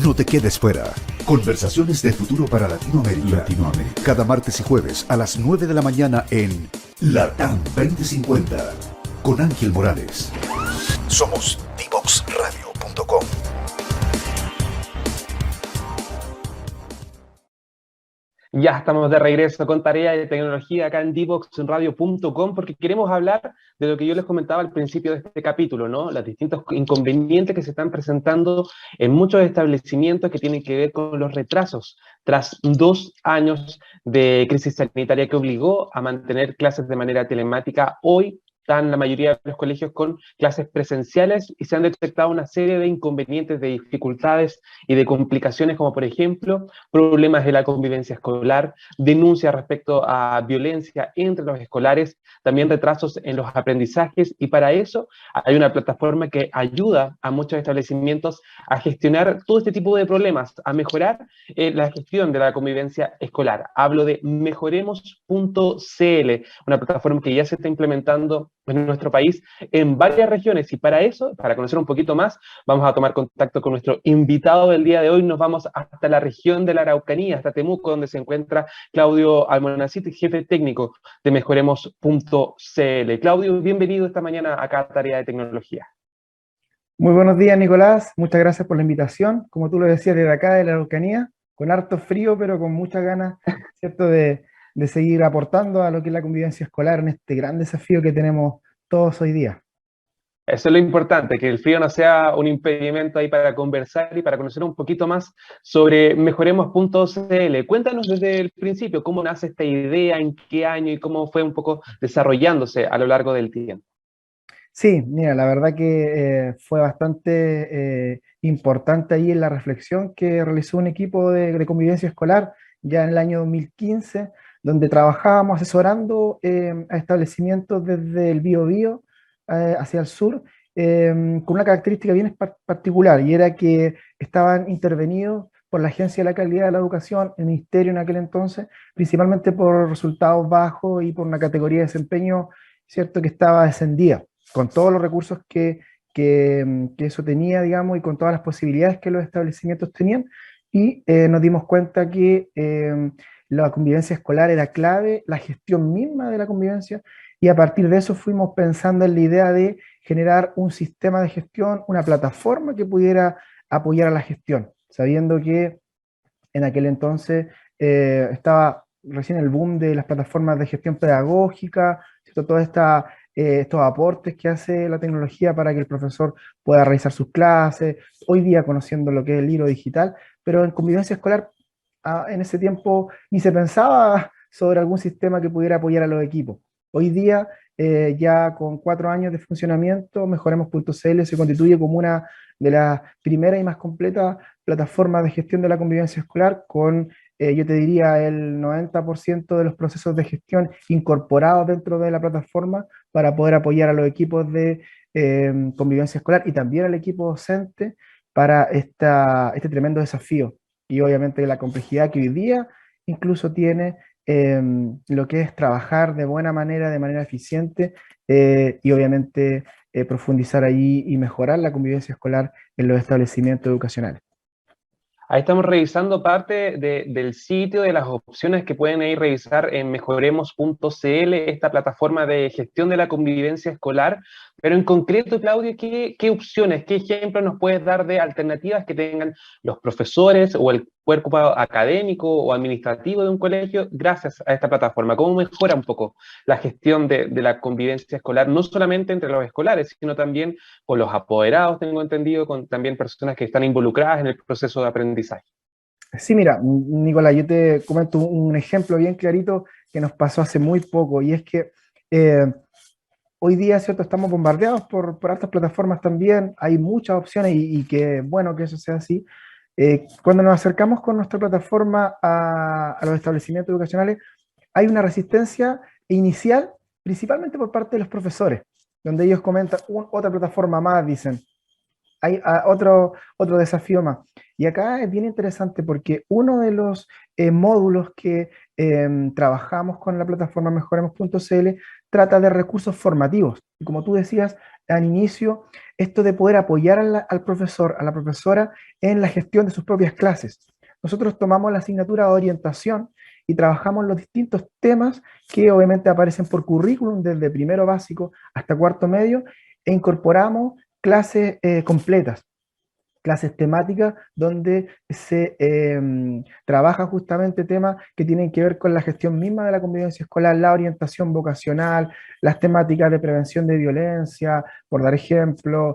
No te quedes fuera. Conversaciones de futuro para Latinoamérica. Cada martes y jueves a las 9 de la mañana en LATAM 2050 con Ángel Morales. Somos divoxradio.com. Ya estamos de regreso con Tarea de Tecnología acá en divoxradio.com porque queremos hablar de lo que yo les comentaba al principio de este capítulo, ¿no? Los distintos inconvenientes que se están presentando en muchos establecimientos que tienen que ver con los retrasos tras 2 años de crisis sanitaria que obligó a mantener clases de manera telemática. Hoy están la mayoría de los colegios con clases presenciales y se han detectado una serie de inconvenientes, de dificultades y de complicaciones, como por ejemplo problemas de la convivencia escolar, denuncias respecto a violencia entre los escolares, también retrasos en los aprendizajes, y para eso hay una plataforma que ayuda a muchos establecimientos a gestionar todo este tipo de problemas, a mejorar la gestión de la convivencia escolar. Hablo de mejoremos.cl, una plataforma que ya se está implementando en nuestro país en varias regiones, y para eso, para conocer un poquito más, vamos a tomar contacto con nuestro invitado del día de hoy. Nos vamos hasta la región de la Araucanía, hasta Temuco, donde se encuentra Claudio Almonacid, jefe técnico de mejoremos.cl. Claudio, bienvenido esta mañana acá a Tarea de Tecnología. Muy buenos días, Nicolás. Muchas gracias por la invitación. Como tú lo decías, desde acá de la Araucanía, con harto frío, pero con muchas ganas, ¿cierto?, de seguir aportando a lo que es la convivencia escolar en este gran desafío que tenemos todos hoy día. Eso es lo importante, que el frío no sea un impedimento ahí para conversar y para conocer un poquito más sobre mejoremos.cl. Cuéntanos desde el principio cómo nace esta idea, en qué año y cómo fue un poco desarrollándose a lo largo del tiempo. Sí, mira, la verdad que fue bastante importante ahí en la reflexión que realizó un equipo de convivencia escolar ya en el año 2015, donde trabajábamos asesorando a establecimientos desde el Biobío hacia el sur, con una característica bien particular, y era que estaban intervenidos por la Agencia de la Calidad de la Educación, el Ministerio en aquel entonces, principalmente por resultados bajos y por una categoría de desempeño, ¿cierto?, que estaba descendida con todos los recursos que eso tenía, digamos, y con todas las posibilidades que los establecimientos tenían, y nos dimos cuenta que la convivencia escolar era clave, la gestión misma de la convivencia, y a partir de eso fuimos pensando en la idea de generar un sistema de gestión, una plataforma que pudiera apoyar a la gestión, sabiendo que en aquel entonces estaba recién el boom de las plataformas de gestión pedagógica, ¿cierto?, toda esta estos aportes que hace la tecnología para que el profesor pueda realizar sus clases, hoy día conociendo lo que es el libro digital, pero en convivencia escolar en ese tiempo ni se pensaba sobre algún sistema que pudiera apoyar a los equipos. Hoy día, ya con 4 años de funcionamiento, Mejoremos.cl se constituye como una de las primeras y más completas plataformas de gestión de la convivencia escolar, con yo te diría el 90% de los procesos de gestión incorporados dentro de la plataforma para poder apoyar a los equipos de convivencia escolar y también al equipo docente para este tremendo desafío. Y obviamente la complejidad que hoy día incluso tiene lo que es trabajar de buena manera, de manera eficiente, y obviamente profundizar allí y mejorar la convivencia escolar en los establecimientos educacionales. Ahí estamos revisando parte del sitio, de las opciones que pueden ahí revisar en mejoremos.cl, esta plataforma de gestión de la convivencia escolar. Pero en concreto, Claudio, ¿qué opciones, qué ejemplos nos puedes dar de alternativas que tengan los profesores o el cuerpo académico o administrativo de un colegio gracias a esta plataforma? ¿Cómo mejora un poco la gestión de la convivencia escolar, no solamente entre los escolares, sino también con los apoderados, tengo entendido, con también personas que están involucradas en el proceso de aprendizaje? Sí, mira, Nicolás, yo te comento un ejemplo bien clarito que nos pasó hace muy poco, y es que eh, hoy día, ¿cierto?, estamos bombardeados por hartas plataformas también, hay muchas opciones y que bueno que eso sea así. Cuando nos acercamos con nuestra plataforma a los establecimientos educacionales, hay una resistencia inicial, principalmente por parte de los profesores, donde ellos comentan otra plataforma más, dicen. hay otro desafío más. Y acá es bien interesante porque uno de los módulos que trabajamos con la plataforma mejoremos.cl trata de recursos formativos. Y como tú decías al inicio, esto de poder apoyar al profesor, a la profesora en la gestión de sus propias clases. Nosotros tomamos la asignatura de orientación y trabajamos los distintos temas que obviamente aparecen por currículum desde primero básico hasta cuarto medio e incorporamos clases completas, clases temáticas donde se trabaja justamente temas que tienen que ver con la gestión misma de la convivencia escolar, la orientación vocacional, las temáticas de prevención de violencia, por dar ejemplo,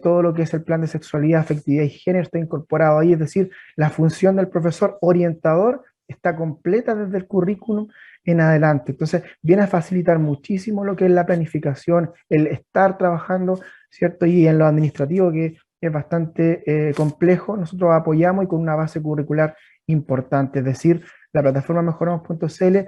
todo lo que es el plan de sexualidad, afectividad y género está incorporado ahí, es decir, la función del profesor orientador está completa desde el currículum en adelante. Entonces, viene a facilitar muchísimo lo que es la planificación, el estar trabajando, ¿cierto? Y en lo administrativo, que es bastante complejo, nosotros apoyamos y con una base curricular importante, es decir, la plataforma mejoramos.cl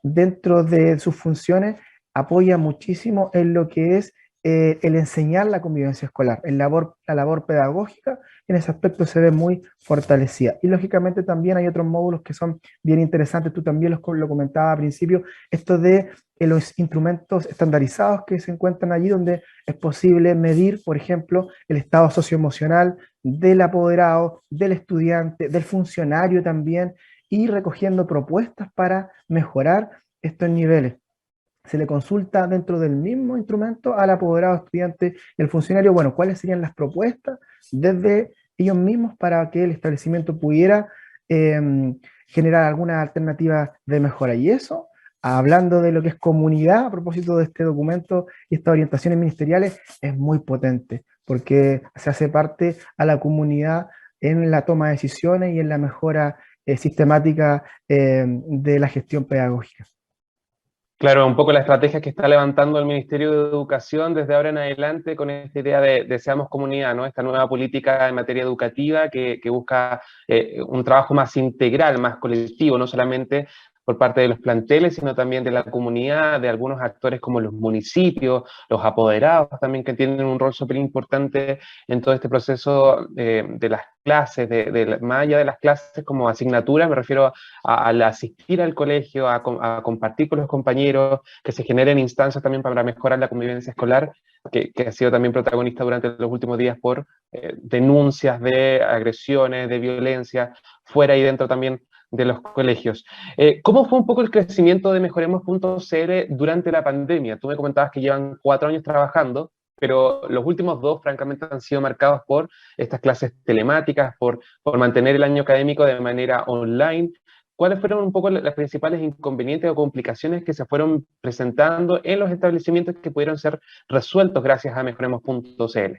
dentro de sus funciones apoya muchísimo en lo que es el enseñar la convivencia escolar, la labor pedagógica, en ese aspecto se ve muy fortalecida. Y lógicamente también hay otros módulos que son bien interesantes, tú también lo comentabas al principio, esto de los instrumentos estandarizados que se encuentran allí donde es posible medir, por ejemplo, el estado socioemocional del apoderado, del estudiante, del funcionario también, y recogiendo propuestas para mejorar estos niveles. Se le consulta dentro del mismo instrumento al apoderado, estudiante y el funcionario, bueno, cuáles serían las propuestas desde ellos mismos para que el establecimiento pudiera generar alguna alternativa de mejora. Y eso, hablando de lo que es comunidad, a propósito de este documento y estas orientaciones ministeriales, es muy potente, porque se hace parte a la comunidad en la toma de decisiones y en la mejora sistemática de la gestión pedagógica. Claro, un poco la estrategia que está levantando el Ministerio de Educación desde ahora en adelante con esta idea de Seamos Comunidad, ¿no? Esta nueva política en materia educativa que busca un trabajo más integral, más colectivo, no solamente por parte de los planteles, sino también de la comunidad, de algunos actores como los municipios, los apoderados también que tienen un rol súper importante en todo este proceso de las clases, más allá de las clases como asignaturas, me refiero al asistir al colegio, a compartir con los compañeros, que se generen instancias también para mejorar la convivencia escolar, que ha sido también protagonista durante los últimos días por denuncias de agresiones, de violencia, fuera y dentro también de los colegios. ¿Cómo fue un poco el crecimiento de Mejoremos.cl durante la pandemia? Tú me comentabas que llevan 4 años trabajando, pero los últimos 2, francamente, han sido marcados por estas clases telemáticas, por mantener el año académico de manera online. ¿Cuáles fueron un poco las principales inconvenientes o complicaciones que se fueron presentando en los establecimientos que pudieron ser resueltos gracias a Mejoremos.cl?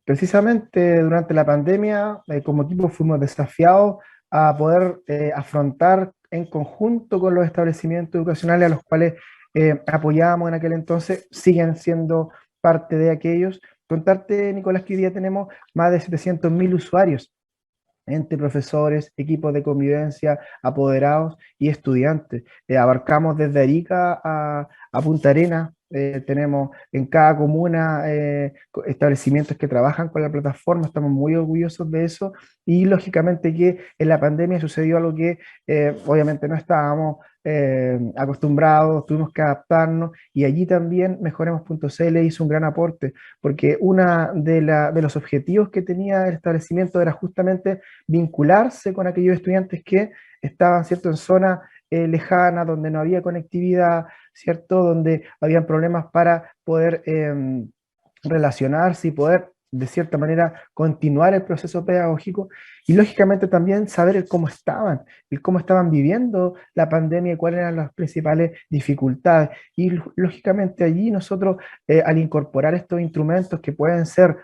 Precisamente durante la pandemia, como equipo fuimos desafiados a poder afrontar en conjunto con los establecimientos educacionales a los cuales apoyábamos en aquel entonces, siguen siendo parte de aquellos. Contarte, Nicolás, que hoy día tenemos más de 700.000 usuarios entre profesores, equipos de convivencia, apoderados y estudiantes. Abarcamos desde Arica a Punta Arenas, tenemos en cada comuna establecimientos que trabajan con la plataforma, estamos muy orgullosos de eso y lógicamente que en la pandemia sucedió algo que obviamente no estábamos acostumbrados, tuvimos que adaptarnos y allí también Mejoremos.cl hizo un gran aporte porque uno de los objetivos que tenía el establecimiento era justamente vincularse con aquellos estudiantes que estaban, ¿cierto?, en zonas lejanas, donde no había conectividad, ¿cierto?, donde habían problemas para poder relacionarse y poder, de cierta manera, continuar el proceso pedagógico y, lógicamente, también saber el cómo estaban viviendo la pandemia y cuáles eran las principales dificultades. Y, lógicamente, allí nosotros, al incorporar estos instrumentos que pueden ser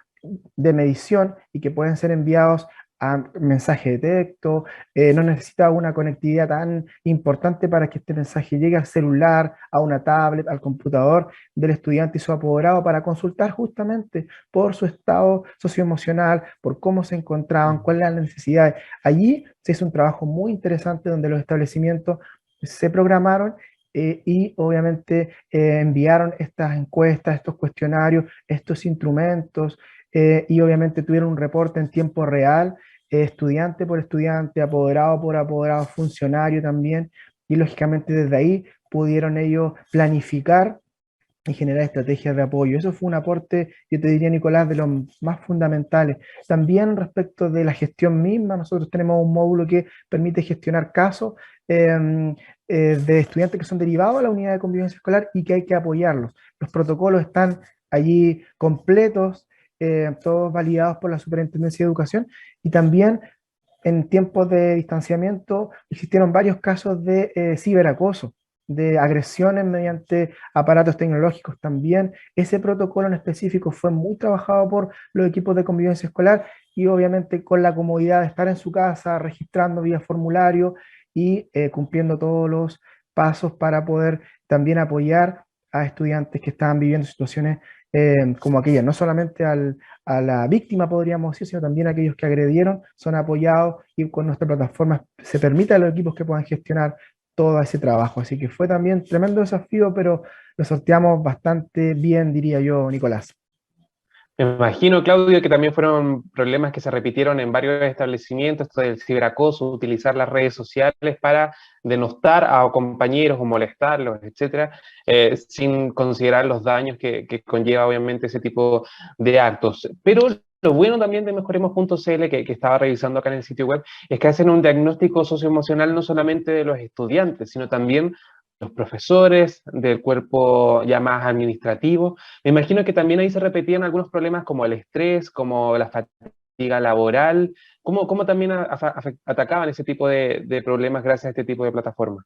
de medición y que pueden ser enviados a mensaje de texto, no necesita una conectividad tan importante para que este mensaje llegue al celular, a una tablet, al computador del estudiante y su apoderado para consultar justamente por su estado socioemocional, por cómo se encontraban, cuáles eran las necesidades. Allí se hizo un trabajo muy interesante donde los establecimientos se programaron y obviamente enviaron estas encuestas, estos cuestionarios, estos instrumentos y obviamente tuvieron un reporte en tiempo real, estudiante por estudiante, apoderado por apoderado, funcionario también, y lógicamente desde ahí pudieron ellos planificar y generar estrategias de apoyo. Eso fue un aporte, yo te diría, Nicolás, de los más fundamentales. También respecto de la gestión misma, nosotros tenemos un módulo que permite gestionar casos eh, de estudiantes que son derivados a la unidad de convivencia escolar y que hay que apoyarlos. Los protocolos están allí completos, todos validados por la Superintendencia de Educación, y también en tiempos de distanciamiento existieron varios casos de ciberacoso, de agresiones mediante aparatos tecnológicos también. Ese protocolo en específico fue muy trabajado por los equipos de convivencia escolar y obviamente con la comodidad de estar en su casa, registrando vía formulario y cumpliendo todos los pasos para poder también apoyar a estudiantes que estaban viviendo situaciones como aquella, no solamente a la víctima, podríamos decir, sino también a aquellos que agredieron, son apoyados y con nuestra plataforma se permite a los equipos que puedan gestionar todo ese trabajo. Así que fue también tremendo desafío, pero lo sorteamos bastante bien, diría yo, Nicolás. Me imagino, Claudio, que también fueron problemas que se repitieron en varios establecimientos, esto del ciberacoso, utilizar las redes sociales para denostar a compañeros o molestarlos, etcétera, sin considerar los daños que conlleva obviamente ese tipo de actos. Pero lo bueno también de Mejoremos.cl, que estaba revisando acá en el sitio web, es que hacen un diagnóstico socioemocional no solamente de los estudiantes, sino también los profesores, del cuerpo ya más administrativo. Me imagino que también ahí se repetían algunos problemas como el estrés, como la fatiga laboral. ¿Cómo también atacaban ese tipo de problemas gracias a este tipo de plataformas?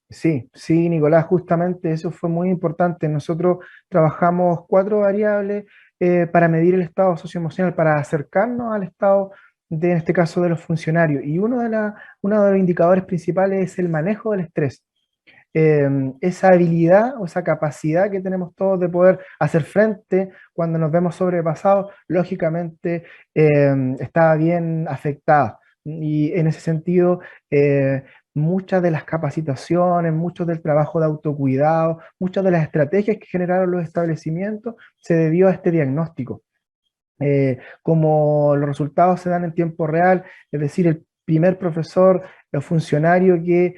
Sí, sí, Nicolás, justamente eso fue muy importante. Nosotros trabajamos 4 variables para medir el estado socioemocional, para acercarnos al estado de, en este caso, de los funcionarios. Y uno de los indicadores principales es el manejo del estrés. Esa habilidad o esa capacidad que tenemos todos de poder hacer frente cuando nos vemos sobrepasados, lógicamente estaba bien afectada. Y en ese sentido, muchas de las capacitaciones, mucho del trabajo de autocuidado, muchas de las estrategias que generaron los establecimientos se debió a este diagnóstico. Como los resultados se dan en tiempo real, es decir, el primer profesor o funcionario que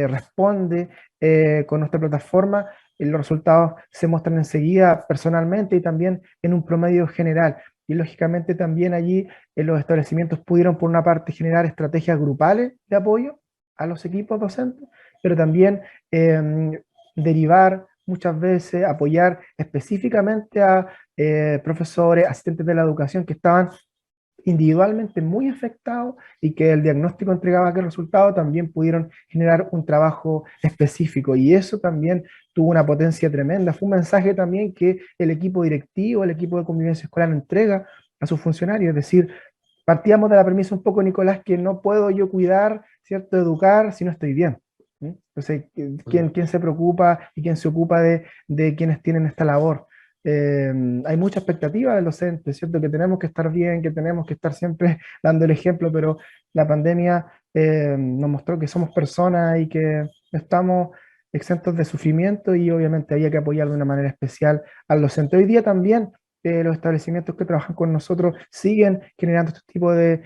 responde con nuestra plataforma, los resultados se muestran enseguida personalmente y también en un promedio general. Y lógicamente también allí los establecimientos pudieron por una parte generar estrategias grupales de apoyo a los equipos docentes, pero también derivar muchas veces, apoyar específicamente a profesores, asistentes de la educación que estaban individualmente muy afectados y que el diagnóstico entregaba aquel resultado, también pudieron generar un trabajo específico y eso también tuvo una potencia tremenda. Fue un mensaje también que el equipo directivo, el equipo de convivencia escolar entrega a sus funcionarios, es decir, partíamos de la premisa un poco, Nicolás, que no puedo yo cuidar, ¿cierto?, educar si no estoy bien. Entonces, ¿quién se preocupa y quién se ocupa de quienes tienen esta labor? Hay mucha expectativa del docente, ¿cierto? Que tenemos que estar bien, que tenemos que estar siempre dando el ejemplo, pero la pandemia nos mostró que somos personas y que no estamos exentos de sufrimiento y obviamente había que apoyar de una manera especial al docente. Hoy día también los establecimientos que trabajan con nosotros siguen generando este tipo de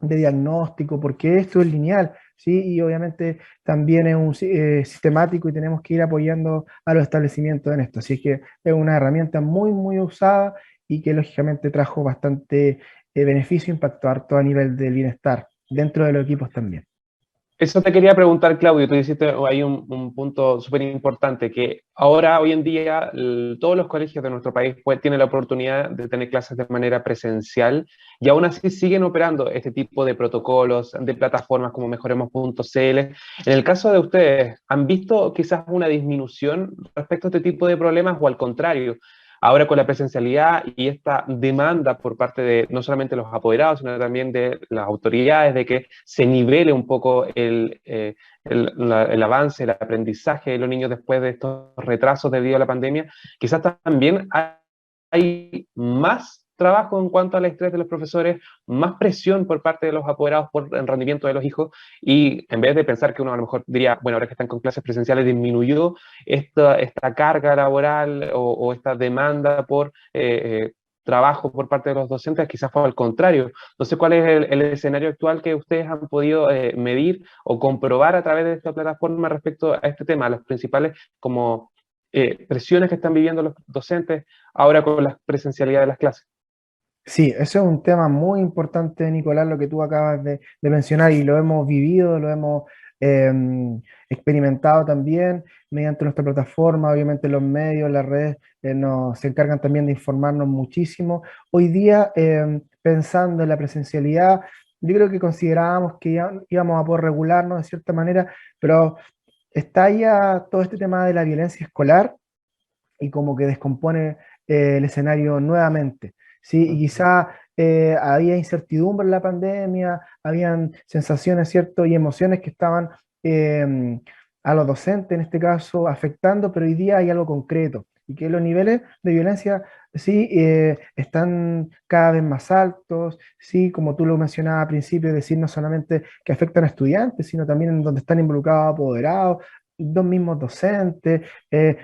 diagnóstico, porque esto es lineal, ¿sí? Y obviamente también es sistemático y tenemos que ir apoyando a los establecimientos en esto. Así que es una herramienta muy, muy usada y que lógicamente trajo bastante beneficio, impacto harto a nivel del bienestar dentro de los equipos también. Eso te quería preguntar, Claudio, tú dijiste, hay un punto súper importante, que ahora, hoy en día, todos los colegios de nuestro país tienen la oportunidad de tener clases de manera presencial y aún así siguen operando este tipo de protocolos, de plataformas como Mejoremos.cl. En el caso de ustedes, ¿han visto quizás una disminución respecto a este tipo de problemas o al contrario? Ahora con la presencialidad y esta demanda por parte de no solamente los apoderados, sino también de las autoridades, de que se nivele un poco el avance, el aprendizaje de los niños después de estos retrasos debido a la pandemia, quizás también hay más trabajo en cuanto al estrés de los profesores, más presión por parte de los apoderados por el rendimiento de los hijos, y en vez de pensar que uno a lo mejor diría, bueno, ahora que están con clases presenciales disminuyó esta carga laboral o esta demanda por trabajo por parte de los docentes, quizás fue al contrario. No sé cuál es el escenario actual que ustedes han podido medir o comprobar a través de esta plataforma respecto a este tema, las principales como presiones que están viviendo los docentes ahora con la presencialidad de las clases. Sí, eso es un tema muy importante, Nicolás, lo que tú acabas de mencionar y lo hemos vivido, lo hemos experimentado también mediante nuestra plataforma, obviamente los medios, las redes se encargan también de informarnos muchísimo. Hoy día, pensando en la presencialidad, yo creo que considerábamos que íbamos a poder regularnos de cierta manera, pero está ya todo este tema de la violencia escolar y como que descompone el escenario nuevamente, ¿sí? Y quizá había incertidumbre en la pandemia, habían sensaciones, ¿cierto? Y emociones que estaban eh, a los docentes, en este caso, afectando, pero hoy día hay algo concreto, y que los niveles de violencia, sí, están cada vez más altos, sí, como tú lo mencionabas al principio, es decir, no solamente que afectan a estudiantes, sino también en donde están involucrados apoderados, dos mismos docentes,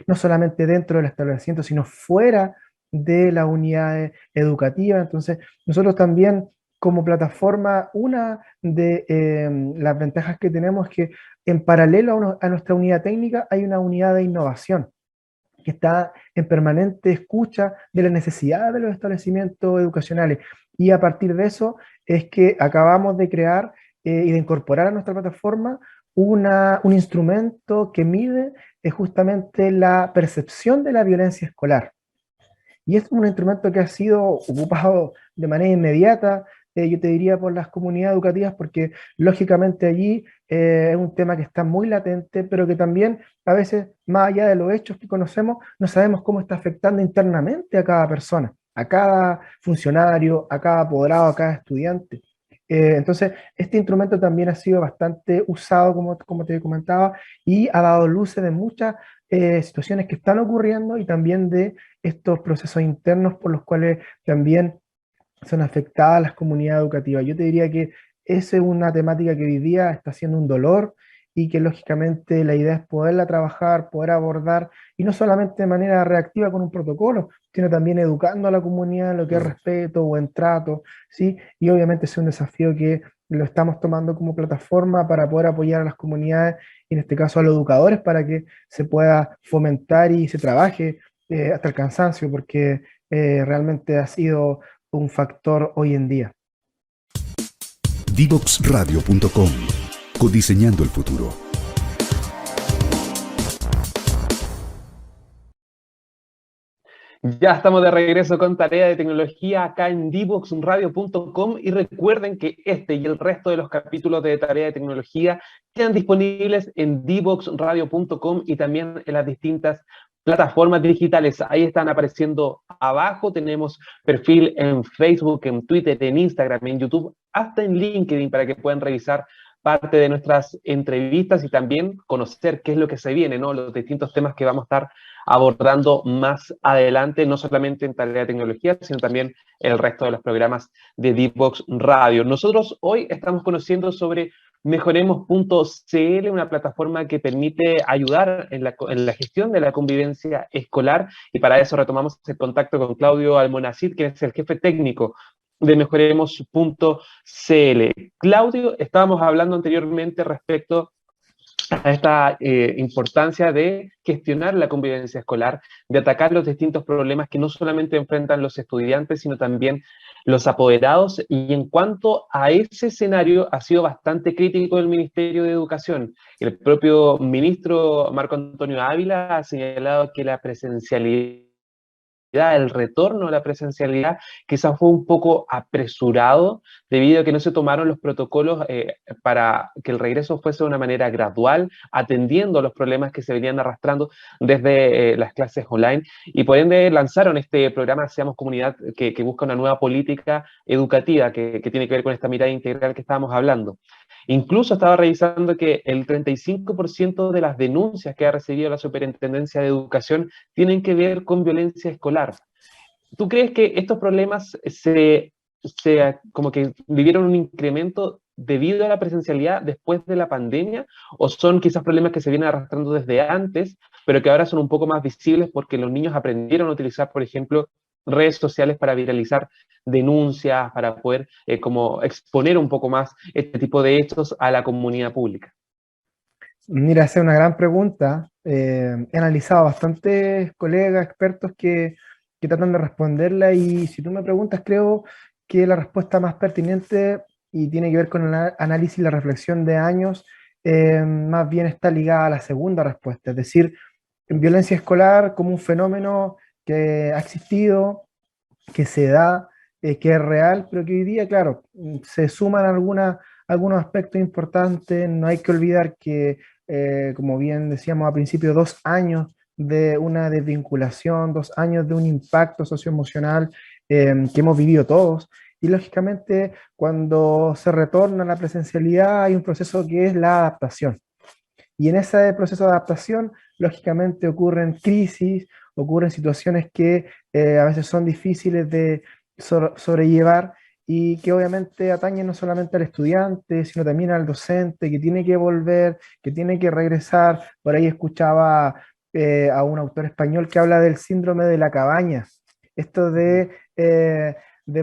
no solamente dentro del establecimiento, sino fuera de las unidades educativas. Entonces, nosotros también como plataforma, una de las ventajas que tenemos es que en paralelo a nuestra unidad técnica hay una unidad de innovación que está en permanente escucha de las necesidades de los establecimientos educacionales. Y a partir de eso es que acabamos de crear y de incorporar a nuestra plataforma un instrumento que mide justamente la percepción de la violencia escolar. Y es un instrumento que ha sido ocupado de manera inmediata, yo te diría, por las comunidades educativas, porque lógicamente allí es un tema que está muy latente, pero que también a veces, más allá de los hechos que conocemos, no sabemos cómo está afectando internamente a cada persona, a cada funcionario, a cada apoderado, a cada estudiante. Entonces, este instrumento también ha sido bastante usado, como te comentaba, y ha dado luces de muchas situaciones que están ocurriendo y también de estos procesos internos por los cuales también son afectadas las comunidades educativas. Yo te diría que esa es una temática que hoy día está siendo un dolor y que lógicamente la idea es poderla trabajar, poder abordar, y no solamente de manera reactiva con un protocolo, sino también educando a la comunidad en lo que es respeto, buen trato, ¿sí? Y obviamente es un desafío que lo estamos tomando como plataforma para poder apoyar a las comunidades, y en este caso a los educadores, para que se pueda fomentar y se trabaje hasta el cansancio, porque realmente ha sido un factor hoy en día. Divoxradio.com. Codiseñando el futuro. Ya estamos de regreso con Tarea de Tecnología acá en divoxradio.com, y recuerden que este y el resto de los capítulos de Tarea de Tecnología quedan disponibles en divoxradio.com y también en las distintas plataformas digitales. Ahí están apareciendo abajo. Tenemos perfil en Facebook, en Twitter, en Instagram, en YouTube, hasta en LinkedIn, para que puedan revisar parte de nuestras entrevistas y también conocer qué es lo que se viene, ¿no? Los distintos temas que vamos a estar abordando más adelante, no solamente en Tarea de Tecnología, sino también en el resto de los programas de Divox Radio. Nosotros hoy estamos conociendo sobre Mejoremos.cl, una plataforma que permite ayudar en la gestión de la convivencia escolar, y para eso retomamos el contacto con Claudio Almonacid, que es el jefe técnico de Mejoremos.cl. Claudio, estábamos hablando anteriormente respecto a esta importancia de gestionar la convivencia escolar, de atacar los distintos problemas que no solamente enfrentan los estudiantes, sino también los apoderados. Y en cuanto a ese escenario, ha sido bastante crítico el Ministerio de Educación. El propio ministro Marco Antonio Ávila ha señalado que la presencialidad, el retorno a la presencialidad quizás fue un poco apresurado, debido a que no se tomaron los protocolos para que el regreso fuese de una manera gradual, atendiendo los problemas que se venían arrastrando desde las clases online, y por ende lanzaron este programa Seamos Comunidad, que busca una nueva política educativa que tiene que ver con esta mirada integral que estábamos hablando. Incluso estaba revisando que el 35% de las denuncias que ha recibido la Superintendencia de Educación tienen que ver con violencia escolar. ¿Tú crees que estos problemas como que vivieron un incremento debido a la presencialidad después de la pandemia, o son quizás problemas que se vienen arrastrando desde antes, pero que ahora son un poco más visibles porque los niños aprendieron a utilizar, por ejemplo, redes sociales para viralizar denuncias, para poder como exponer un poco más este tipo de hechos a la comunidad pública? Mira, esa es una gran pregunta. He analizado bastantes colegas, expertos que tratan de responderla y si tú me preguntas, creo que la respuesta más pertinente y tiene que ver con el análisis y la reflexión de años, más bien está ligada a la segunda respuesta, es decir, violencia escolar como un fenómeno que ha existido, que se da, que es real, pero que hoy día, claro, se suman algunos aspectos importantes. No hay que olvidar que, como bien decíamos al principio, 2 años de una desvinculación, 2 años de un impacto socioemocional que hemos vivido todos. Y lógicamente, cuando se retorna a la presencialidad, hay un proceso que es la adaptación. Y en ese proceso de adaptación, lógicamente ocurren crisis, ocurren situaciones que a veces son difíciles de sobrellevar y que obviamente atañen no solamente al estudiante, sino también al docente que tiene que volver, que tiene que regresar. Por ahí escuchaba a un autor español que habla del síndrome de la cabaña, esto de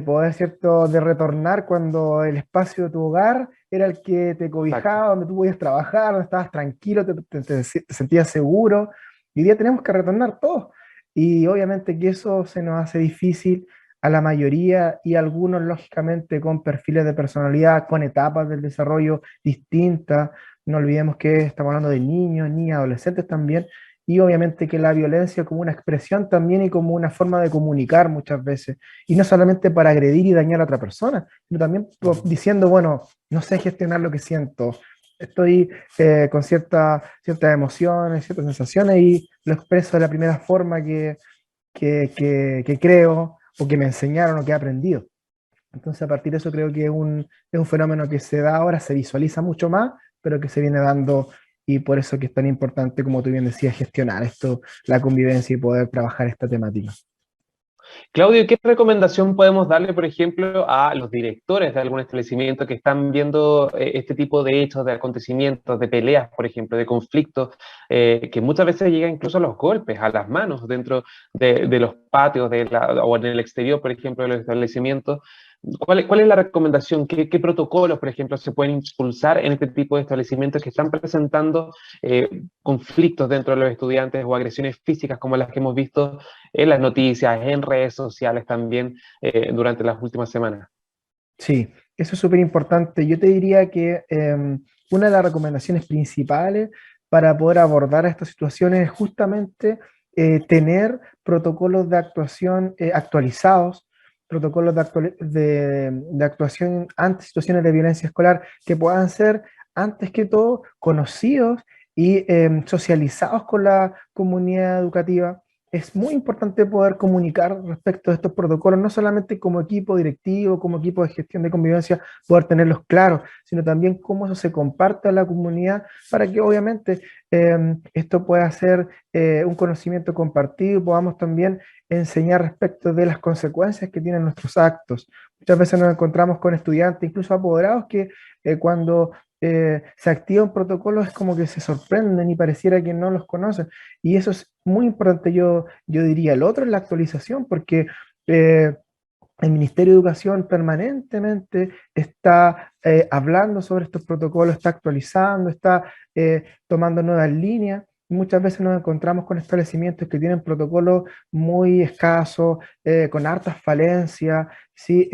poder, ¿cierto?, de retornar cuando el espacio de tu hogar era el que te Exacto. cobijaba, donde tú podías trabajar, donde estabas tranquilo, te sentías seguro. Y hoy día tenemos que retornar todos. Y obviamente que eso se nos hace difícil a la mayoría y algunos, lógicamente, con perfiles de personalidad, con etapas del desarrollo distintas. No olvidemos que estamos hablando de niños, niñas, adolescentes también. Y obviamente que la violencia como una expresión también y como una forma de comunicar muchas veces. Y no solamente para agredir y dañar a otra persona, sino también diciendo, bueno, no sé gestionar lo que siento, estoy con ciertas emociones, ciertas sensaciones y lo expreso de la primera forma que creo o que me enseñaron o que he aprendido. Entonces, a partir de eso creo que es un fenómeno que se da ahora, se visualiza mucho más, pero que se viene dando y por eso que es tan importante, como tú bien decías, gestionar esto, la convivencia y poder trabajar esta temática. Claudio, ¿qué recomendación podemos darle, por ejemplo, a los directores de algún establecimiento que están viendo este tipo de hechos, de acontecimientos, de peleas, por ejemplo, de conflictos, que muchas veces llegan incluso a los golpes, a las manos dentro de los patios o en el exterior, por ejemplo, de los establecimientos? ¿Cuál es la recomendación? ¿Qué protocolos, por ejemplo, se pueden impulsar en este tipo de establecimientos que están presentando conflictos dentro de los estudiantes o agresiones físicas como las que hemos visto en las noticias, en redes sociales también durante las últimas semanas? Sí, eso es súper importante. Yo te diría que una de las recomendaciones principales para poder abordar estas situaciones es justamente tener protocolos de actuación actualizados, protocolos de actuación ante situaciones de violencia escolar que puedan ser, antes que todo, conocidos y socializados con la comunidad educativa. Es muy importante poder comunicar respecto a estos protocolos, no solamente como equipo directivo, como equipo de gestión de convivencia, poder tenerlos claros, sino también cómo eso se comparte a la comunidad para que obviamente esto pueda ser un conocimiento compartido y podamos también enseñar respecto de las consecuencias que tienen nuestros actos. Muchas veces nos encontramos con estudiantes, incluso apoderados, que cuando se activa un protocolo es como que se sorprenden y pareciera que no los conocen. Y eso es muy importante, yo diría. El otro es la actualización, porque eh, el Ministerio de Educación permanentemente está hablando sobre estos protocolos, está actualizando, está tomando nuevas líneas. Muchas veces nos encontramos con establecimientos que tienen protocolos muy escasos, con hartas falencias, ¿sí?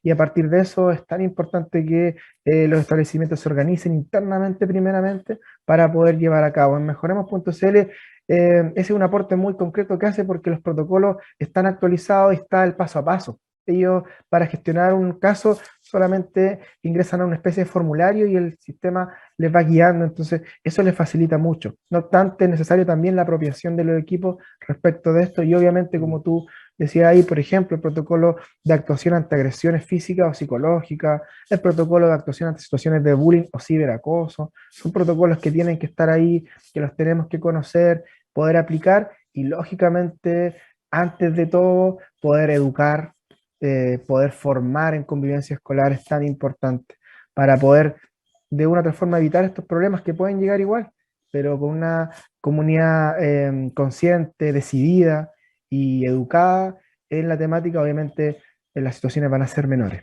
Y a partir de eso es tan importante que los establecimientos se organicen internamente primeramente para poder llevar a cabo. En mejoremos.cl ese es un aporte muy concreto que hace porque los protocolos están actualizados y está el paso a paso. Ellos, para gestionar un caso, solamente ingresan a una especie de formulario y el sistema les va guiando, entonces eso les facilita mucho. No obstante, es necesario también la apropiación de los equipos respecto de esto y obviamente, como tú decías ahí, por ejemplo, el protocolo de actuación ante agresiones físicas o psicológicas, el protocolo de actuación ante situaciones de bullying o ciberacoso, son protocolos que tienen que estar ahí, que los tenemos que conocer, poder aplicar y lógicamente, antes de todo, poder educar, poder formar en convivencia escolar es tan importante para poder de una u otra forma evitar estos problemas que pueden llegar igual, pero con una comunidad consciente, decidida y educada, en la temática, obviamente las situaciones van a ser menores.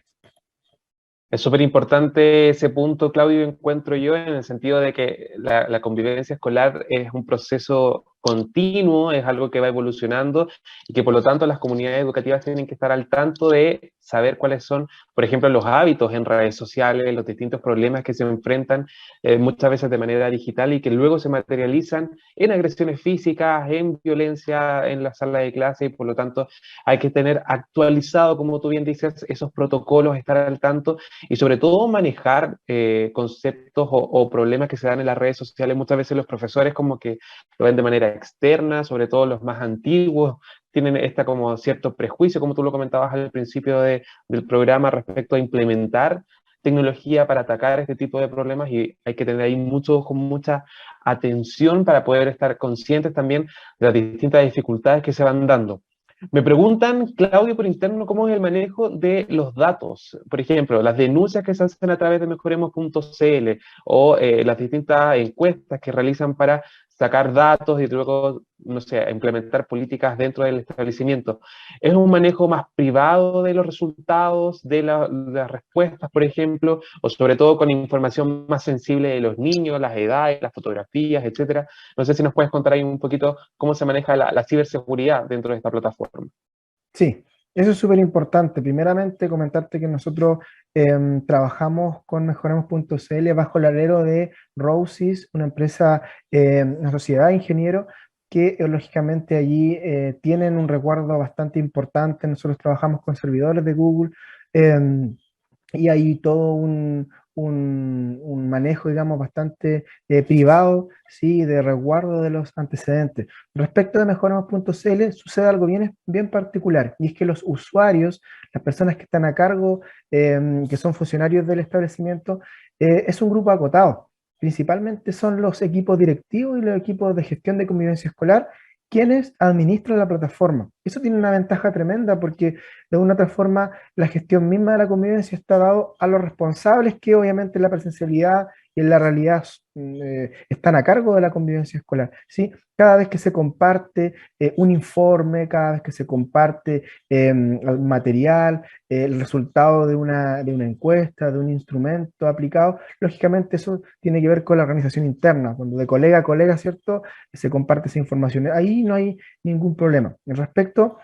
Es súper importante ese punto, Claudio, encuentro yo, en el sentido de que la convivencia escolar es un proceso continuo, es algo que va evolucionando y que por lo tanto las comunidades educativas tienen que estar al tanto de saber cuáles son, por ejemplo, los hábitos en redes sociales, los distintos problemas que se enfrentan muchas veces de manera digital y que luego se materializan en agresiones físicas, en violencia en la sala de clase y por lo tanto hay que tener actualizado, como tú bien dices, esos protocolos, estar al tanto y sobre todo manejar conceptos o problemas que se dan en las redes sociales. Muchas veces los profesores como que lo ven de manera externa, sobre todo los más antiguos, tienen esta como cierto prejuicio, como tú lo comentabas al principio del programa, respecto a implementar tecnología para atacar este tipo de problemas y hay que tener ahí con mucha atención para poder estar conscientes también de las distintas dificultades que se van dando. Me preguntan, Claudio, por interno, cómo es el manejo de los datos. Por ejemplo, las denuncias que se hacen a través de mejoremos.cl o las distintas encuestas que realizan para sacar datos y luego, no sé, implementar políticas dentro del establecimiento. ¿Es un manejo más privado de los resultados, de las respuestas, por ejemplo, o sobre todo con información más sensible de los niños, las edades, las fotografías, etcétera? No sé si nos puedes contar ahí un poquito cómo se maneja la ciberseguridad dentro de esta plataforma. Sí, eso es súper importante. Primeramente, comentarte que nosotros trabajamos con Mejoremos.cl bajo el alero de Rosys, una empresa, una sociedad de ingenieros que lógicamente allí tienen un resguardo bastante importante. Nosotros trabajamos con servidores de Google y hay todo un manejo, digamos, bastante privado, ¿sí? De resguardo de los antecedentes. Respecto de mejoremos.cl, sucede algo bien particular, y es que los usuarios, las personas que están a cargo, que son funcionarios del establecimiento, es un grupo acotado. Principalmente son los equipos directivos y los equipos de gestión de convivencia escolar quienes administran la plataforma. Eso tiene una ventaja tremenda porque de una u otra forma la gestión misma de la convivencia está dado a los responsables que obviamente en la presencialidad y en la realidad están a cargo de la convivencia escolar, ¿sí? Cada vez que se comparte un informe, cada vez que se comparte material, el resultado de una encuesta, de un instrumento aplicado, lógicamente eso tiene que ver con la organización interna, cuando de colega a colega, ¿cierto? Se comparte esa información. Ahí no hay ningún problema. Respecto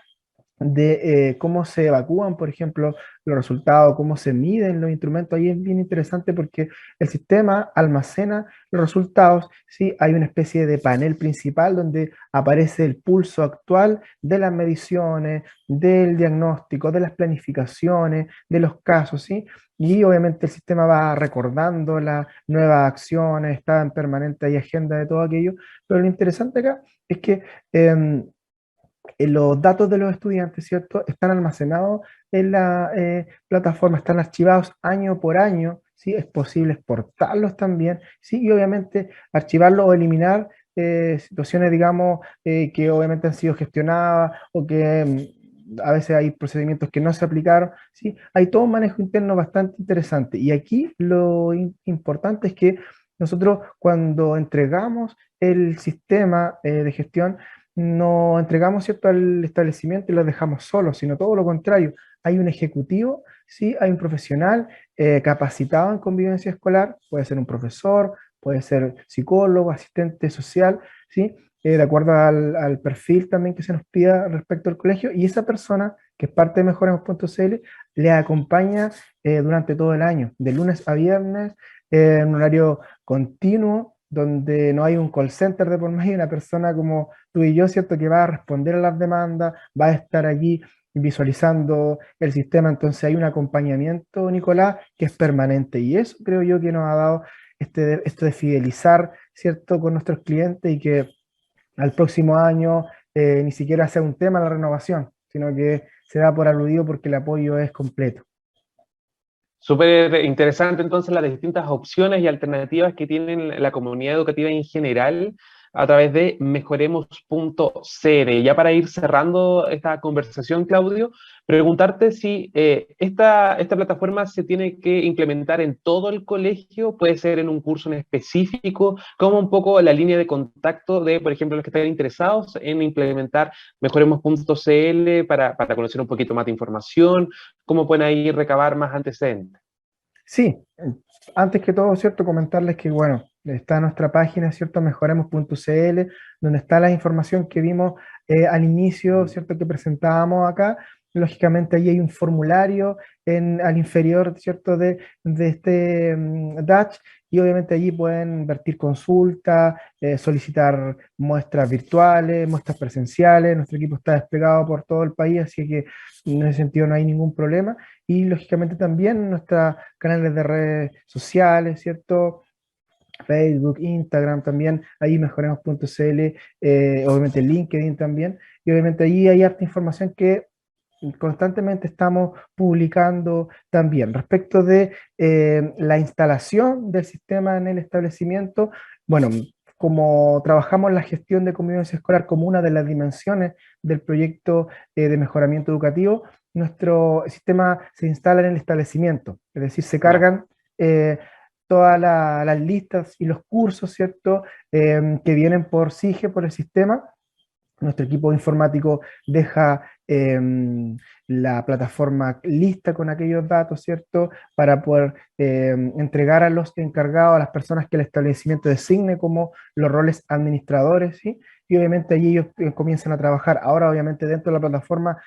de cómo se evacúan, por ejemplo, los resultados, cómo se miden los instrumentos. Ahí es bien interesante porque el sistema almacena los resultados, ¿sí? Hay una especie de panel principal donde aparece el pulso actual de las mediciones, del diagnóstico, de las planificaciones, de los casos, ¿sí? Y obviamente el sistema va recordando las nuevas acciones, está en permanente ahí agenda de todo aquello, pero lo interesante acá es que los datos de los estudiantes, ¿cierto? Están almacenados en la plataforma, están archivados año por año, ¿sí? Es posible exportarlos también, ¿sí? Y obviamente archivarlos o eliminar situaciones, digamos, que obviamente han sido gestionadas o que a veces hay procedimientos que no se aplicaron, ¿sí? Hay todo un manejo interno bastante interesante. Y aquí lo importante es que nosotros cuando entregamos el sistema de gestión, no entregamos, ¿cierto?, al establecimiento y los dejamos solos, sino todo lo contrario. Hay un ejecutivo, ¿sí? Hay un profesional capacitado en convivencia escolar, puede ser un profesor, puede ser psicólogo, asistente social, ¿sí? De acuerdo al perfil también que se nos pida respecto al colegio, y esa persona, que es parte de Mejoremos.cl, le acompaña durante todo el año, de lunes a viernes, en un horario continuo, donde no hay un call center de por medio, una persona como tú y yo, ¿cierto?, que va a responder a las demandas, va a estar allí visualizando el sistema. Entonces hay un acompañamiento, Nicolás, que es permanente, y eso creo yo que nos ha dado esto de fidelizar, ¿cierto?, con nuestros clientes, y que al próximo año ni siquiera sea un tema la renovación, sino que se da por aludido porque el apoyo es completo. Súper interesante entonces las distintas opciones y alternativas que tienen la comunidad educativa en general a través de mejoremos.cl. Ya para ir cerrando esta conversación, Claudio, preguntarte si esta plataforma se tiene que implementar en todo el colegio, puede ser en un curso en específico, como un poco la línea de contacto de, por ejemplo, los que están interesados en implementar mejoremos.cl para conocer un poquito más de información, cómo pueden ahí recabar más antecedentes. Sí, antes que todo, ¿cierto? Comentarles que, bueno, está nuestra página, ¿cierto? Mejoremos.cl, donde está la información que vimos al inicio, ¿cierto? Que presentábamos acá. Lógicamente, ahí hay un formulario al inferior, ¿cierto? De este Dutch, y obviamente allí pueden vertir consultas, solicitar muestras virtuales, muestras presenciales. Nuestro equipo está desplegado por todo el país, así que en ese sentido no hay ningún problema. Y lógicamente también nuestros canales de redes sociales, ¿cierto? Facebook, Instagram también, ahí mejoremos.cl, obviamente LinkedIn también, y obviamente ahí hay harta información que constantemente estamos publicando también. Respecto de la instalación del sistema en el establecimiento, bueno, como trabajamos la gestión de convivencia escolar como una de las dimensiones del proyecto de mejoramiento educativo, nuestro sistema se instala en el establecimiento, es decir, se cargan todas las listas y los cursos, ¿cierto?, que vienen por SIGE, por el sistema. Nuestro equipo informático deja la plataforma lista con aquellos datos, ¿cierto?, para poder entregar a los encargados, a las personas que el establecimiento designe como los roles administradores, ¿sí? Y obviamente allí ellos comienzan a trabajar. Ahora, obviamente, dentro de la plataforma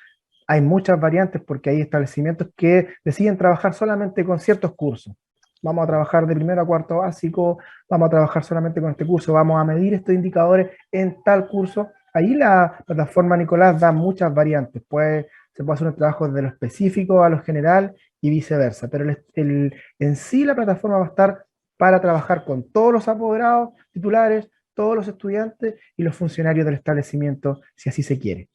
hay muchas variantes porque hay establecimientos que deciden trabajar solamente con ciertos cursos. Vamos a trabajar de primero a cuarto básico, vamos a trabajar solamente con este curso, vamos a medir estos indicadores en tal curso. Ahí la plataforma, Nicolás, da muchas variantes. Se puede hacer un trabajo de lo específico a lo general y viceversa, pero en sí la plataforma va a estar para trabajar con todos los apoderados, titulares, todos los estudiantes y los funcionarios del establecimiento, si así se quiere.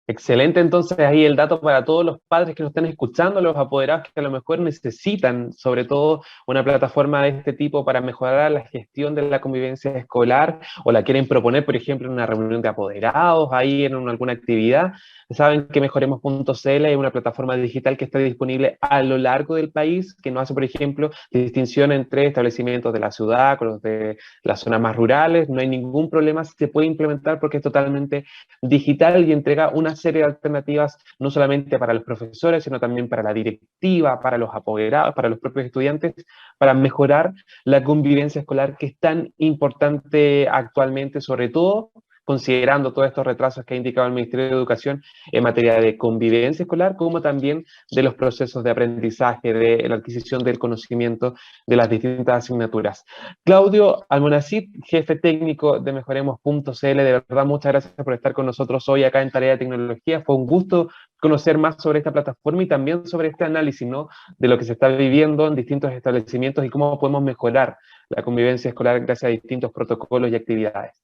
Excelente, entonces ahí el dato para todos los padres que nos están escuchando, los apoderados que a lo mejor necesitan, sobre todo, una plataforma de este tipo para mejorar la gestión de la convivencia escolar, o la quieren proponer, por ejemplo, en una reunión de apoderados, ahí en alguna actividad. Saben que mejoremos.cl es una plataforma digital que está disponible a lo largo del país, que no hace, por ejemplo, distinción entre establecimientos de la ciudad con los de las zonas más rurales. No hay ningún problema, se puede implementar porque es totalmente digital y entrega una serie de alternativas, no solamente para los profesores, sino también para la directiva, para los apoderados, para los propios estudiantes, para mejorar la convivencia escolar que es tan importante actualmente, sobre todo considerando todos estos retrasos que ha indicado el Ministerio de Educación en materia de convivencia escolar, como también de los procesos de aprendizaje, de la adquisición del conocimiento de las distintas asignaturas. Claudio Almonacid, jefe técnico de Mejoremos.cl, de verdad muchas gracias por estar con nosotros hoy acá en Tarea de Tecnología. Fue un gusto conocer más sobre esta plataforma y también sobre este análisis, ¿no?, de lo que se está viviendo en distintos establecimientos y cómo podemos mejorar la convivencia escolar gracias a distintos protocolos y actividades.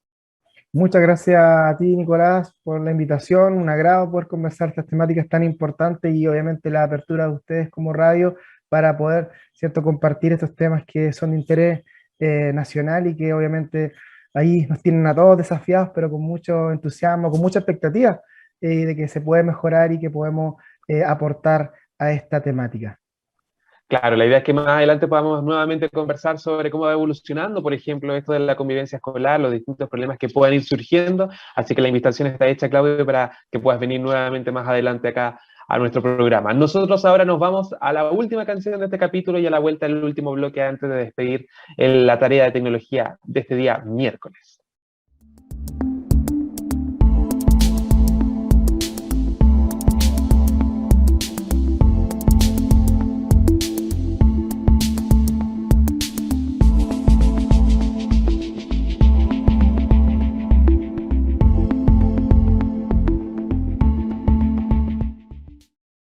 Muchas gracias a ti, Nicolás, por la invitación. Un agrado poder conversar estas temáticas tan importantes y obviamente la apertura de ustedes como radio para poder, ¿cierto?, compartir estos temas que son de interés nacional y que obviamente ahí nos tienen a todos desafiados, pero con mucho entusiasmo, con mucha expectativa de que se puede mejorar y que podemos aportar a esta temática. Claro, la idea es que más adelante podamos nuevamente conversar sobre cómo va evolucionando, por ejemplo, esto de la convivencia escolar, los distintos problemas que puedan ir surgiendo. Así que la invitación está hecha, Claudio, para que puedas venir nuevamente más adelante acá a nuestro programa. Nosotros ahora nos vamos a la última canción de este capítulo y a la vuelta al último bloque antes de despedir la tarea de tecnología de este día miércoles.